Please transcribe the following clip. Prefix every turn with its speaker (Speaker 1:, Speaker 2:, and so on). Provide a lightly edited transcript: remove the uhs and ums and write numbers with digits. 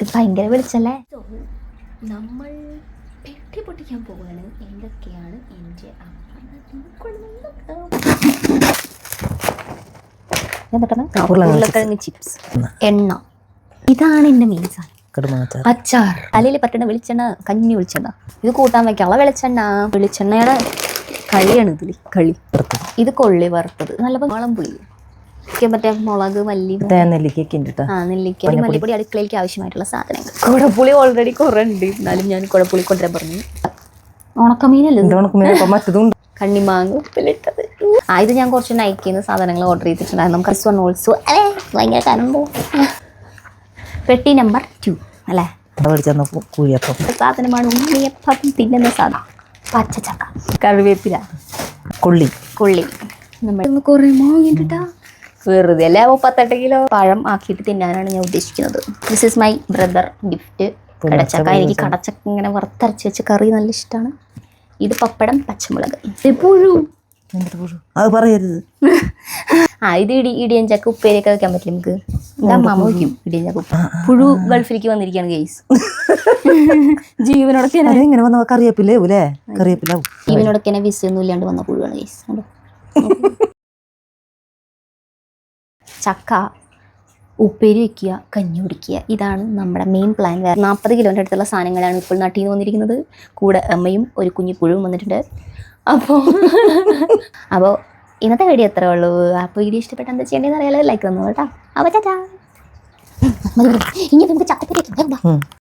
Speaker 1: ഇത് ഭയങ്കര വെളിച്ചല്ലേ. നമ്മൾ പെട്ടി പൊട്ടിക്കാൻ പോവുകയാണ്. എന്തൊക്കെയാണ് എൻ്റെ ഉരുളക്കിഴങ്ങ് ചിപ്സ്, എണ്ണ, ഇതാണ് എൻ്റെ മെയിൻ സാധനം. അച്ചാർ, തലയിൽ പറ്റുന്ന വെളിച്ചെണ്ണ, കഞ്ഞി വെളിച്ചെണ്ണ, ഇത് കൂട്ടാൻ വെക്കാനുള്ള വെളിച്ചെണ്ണ. വെളിച്ചെണ്ണയുടെ കളിയാണ് ഇതിൽ കളി. ഇത് കൊള്ളി വറുത്തത്, നല്ല വളം പുളി, മറ്റേ മുളക്, മല്ലി, നെല്ലിക്ക, മല്ലിപ്പൊടി, അടുക്കളയിലേക്ക് ആവശ്യമായിട്ടുള്ള സാധനങ്ങൾ. കുടപ്പുളി ഓൾറെഡി കുറെ ഉണ്ട്, എന്നാലും ഞാൻ കുടപ്പുളി കൊണ്ടുവരാൻ പറഞ്ഞു. ഉണക്കമീനല്ലേ, കണ്ണിമാങ്ങ ഉപ്പിലിട്ടത്. ഇത് ഞാൻ കുറച്ച് നൈക്കിന്ന് സാധനങ്ങൾ ഓർഡർ ചെയ്തിട്ടുണ്ടായിരുന്നു. നമുക്ക് ഓൾസോ ഭയങ്കര കരണ്ടോ. പെട്ടി നമ്പർ 2 അല്ലേ, സാധനമാണ് ഉണ്ണിയപ്പം. പിന്നെന്താ സാധനം, പച്ചച്ചക്ക, കറിവേപ്പില, കൊള്ളി. നമ്മൾ കുറേ വാങ്ങിട്ടാ വെറുതെ അല്ലേ 38 കിലോ പഴം ആക്കിയിട്ട് തിന്നാനാണ് ഞാൻ ഉദ്ദേശിക്കുന്നത്. This is my brother gift. കടച്ചക്ക, എനിക്ക് കടച്ചക്ക ഇങ്ങനെ വറുത്തരച്ച് വെച്ച് കറി നല്ല ഇഷ്ടമാണ്. ഇത് പപ്പടം, പച്ചമുളക്, പുഴു, അത് പറയരുത്. ഇത് ഇടിയൻ ചക്ക ഉപ്പേരിയൊക്കെ വെക്കാൻ പറ്റില്ല നമുക്ക്. എൻ്റെ അമ്മ വയ്ക്കും ഇടിയൻ ചക്ക ഉപ്പ. പുഴു ഗൾഫിലേക്ക് വന്നിരിക്കുകയാണ് ഗൈസ്. ജീവനോടൊക്കെ ജീവനോടൊക്കെ വിസയൊന്നും ഇല്ലാണ്ട് വന്ന പുഴുവാണ് ഗൈസ്. ചക്ക ഉപ്പേരി വയ്ക്കുക, കഞ്ഞി കുടിക്കുക, ഇതാണ് നമ്മുടെ മെയിൻ പ്ലാൻ. 40 കിലോൻ്റെ അടുത്തുള്ള സാധനങ്ങളാണ് ഇപ്പോൾ നാട്ടിൽ നിന്ന് വന്നിരിക്കുന്നത്. കൂടെ അമ്മയും ഒരു കുഞ്ഞു പുഴുവും വന്നിട്ടുണ്ട്. അപ്പോൾ ഇന്നത്തെ വീഡിയോ എത്രേ ഉള്ളൂ. അപ്പോൾ വീഡിയോ ഇഷ്ടപ്പെട്ട എന്താ ചെയ്യേണ്ടതെന്ന് അറിയാലോ, ലൈക്ക് തന്നു കേട്ടോ. അപ്പോൾ ചാ ഇനി നമുക്ക് ചക്കപ്പേരി